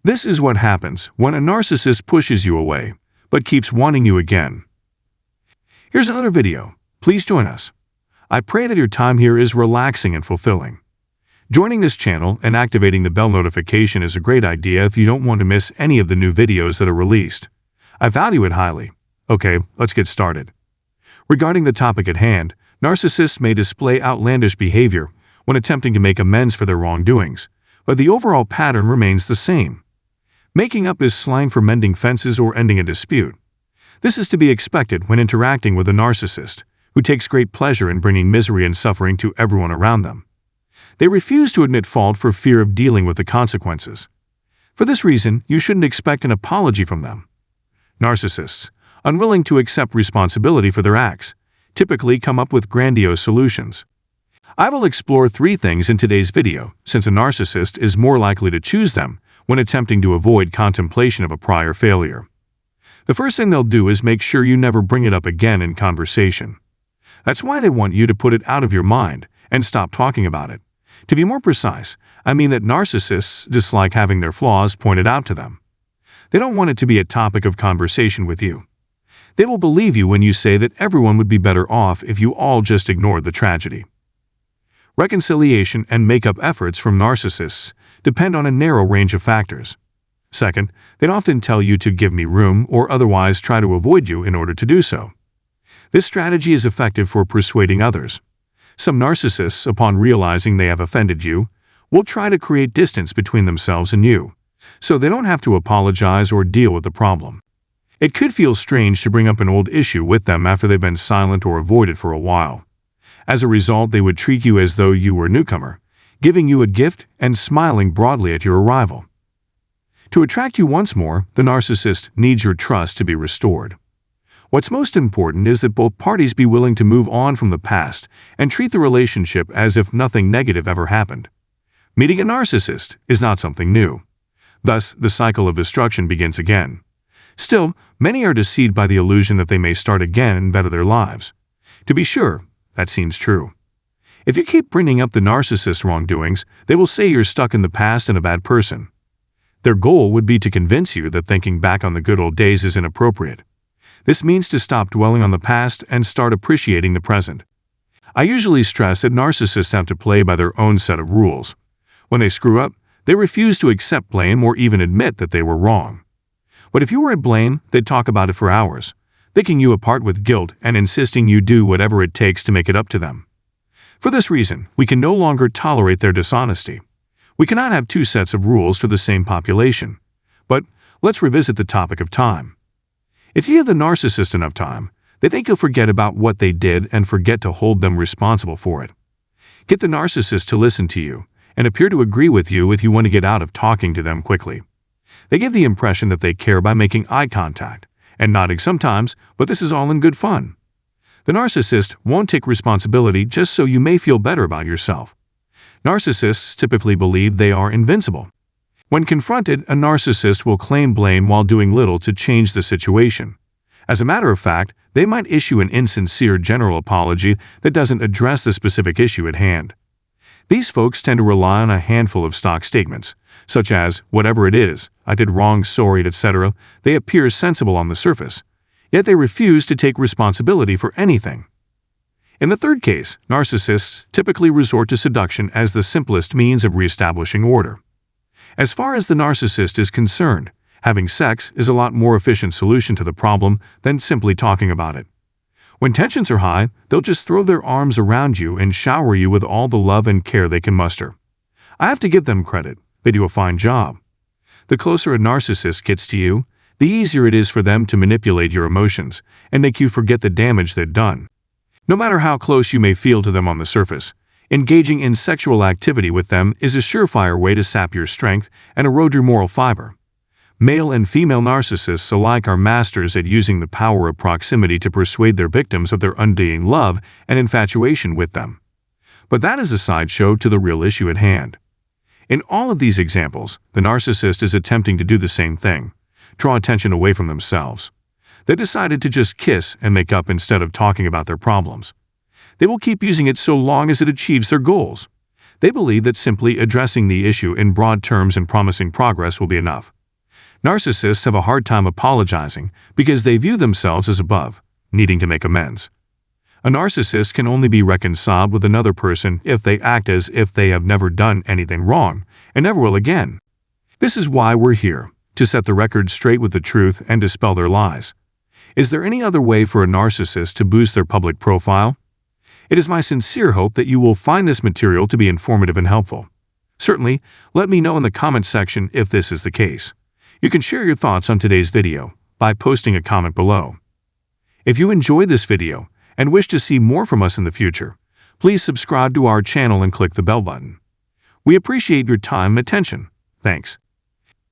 This is what happens when a narcissist pushes you away, but keeps wanting you again. Here's another video. Please join us. I pray that your time here is relaxing and fulfilling. Joining this channel and activating the bell notification is a great idea if you don't want to miss any of the new videos that are released. I value it highly. Okay, let's get started. Regarding the topic at hand, narcissists may display outlandish behavior when attempting to make amends for their wrongdoings, but the overall pattern remains the same. Making up is slang for mending fences or ending a dispute. This is to be expected when interacting with a narcissist, who takes great pleasure in bringing misery and suffering to everyone around them. They refuse to admit fault for fear of dealing with the consequences. For this reason, you shouldn't expect an apology from them. Narcissists, unwilling to accept responsibility for their acts, typically come up with grandiose solutions. I will explore 3 things in today's video, since a narcissist is more likely to choose them when attempting to avoid contemplation of a prior failure. The first thing they'll do is make sure you never bring it up again in conversation. That's why they want you to put it out of your mind and stop talking about it. To be more precise, I mean that narcissists dislike having their flaws pointed out to them. They don't want it to be a topic of conversation with you. They will believe you when you say that everyone would be better off if you all just ignored the tragedy. Reconciliation and make-up efforts from narcissists depend on a narrow range of factors. Second, they'd often tell you to give me room or otherwise try to avoid you in order to do so. This strategy is effective for persuading others. Some narcissists, upon realizing they have offended you, will try to create distance between themselves and you, so they don't have to apologize or deal with the problem. It could feel strange to bring up an old issue with them after they've been silent or avoided for a while. As a result, they would treat you as though you were a newcomer, giving you a gift and smiling broadly at your arrival. To attract you once more, the narcissist needs your trust to be restored. What's most important is that both parties be willing to move on from the past and treat the relationship as if nothing negative ever happened. Meeting a narcissist is not something new. Thus, the cycle of destruction begins again. Still, many are deceived by the illusion that they may start again and better their lives. To be sure, that seems true. If you keep bringing up the narcissist's wrongdoings, they will say you're stuck in the past and a bad person. Their goal would be to convince you that thinking back on the good old days is inappropriate. This means to stop dwelling on the past and start appreciating the present. I usually stress that narcissists have to play by their own set of rules. When they screw up, they refuse to accept blame or even admit that they were wrong. But if you were at blame, they'd talk about it for hours, picking you apart with guilt and insisting you do whatever it takes to make it up to them. For this reason, we can no longer tolerate their dishonesty. We cannot have 2 sets of rules for the same population. But let's revisit the topic of time. If you give the narcissist enough time, they think you'll forget about what they did and forget to hold them responsible for it. Get the narcissist to listen to you and appear to agree with you if you want to get out of talking to them quickly. They give the impression that they care by making eye contact and nodding sometimes, but this is all in good fun. The narcissist won't take responsibility just so you may feel better about yourself. Narcissists typically believe they are invincible. When confronted, a narcissist will claim blame while doing little to change the situation. As a matter of fact, they might issue an insincere general apology that doesn't address the specific issue at hand. These folks tend to rely on a handful of stock statements, such as, whatever it is, I did wrong, sorry, etc. They appear sensible on the surface, yet they refuse to take responsibility for anything. In the third case, narcissists typically resort to seduction as the simplest means of reestablishing order. As far as the narcissist is concerned, having sex is a lot more efficient solution to the problem than simply talking about it. When tensions are high, they'll just throw their arms around you and shower you with all the love and care they can muster. I have to give them credit. They do a fine job. The closer a narcissist gets to you, the easier it is for them to manipulate your emotions and make you forget the damage they've done. No matter how close you may feel to them on the surface, engaging in sexual activity with them is a surefire way to sap your strength and erode your moral fiber. Male and female narcissists alike are masters at using the power of proximity to persuade their victims of their undying love and infatuation with them. But that is a sideshow to the real issue at hand. In all of these examples, the narcissist is attempting to do the same thing, draw attention away from themselves. They decided to just kiss and make up instead of talking about their problems. They will keep using it so long as it achieves their goals. They believe that simply addressing the issue in broad terms and promising progress will be enough. Narcissists have a hard time apologizing because they view themselves as above, needing to make amends. A narcissist can only be reconciled with another person if they act as if they have never done anything wrong and never will again. This is why we're here, to set the record straight with the truth and dispel their lies. Is there any other way for a narcissist to boost their public profile? It is my sincere hope that you will find this material to be informative and helpful. Certainly, let me know in the comments section if this is the case. You can share your thoughts on today's video by posting a comment below. If you enjoyed this video and wish to see more from us in the future, please subscribe to our channel and click the bell button. We appreciate your time and attention. Thanks.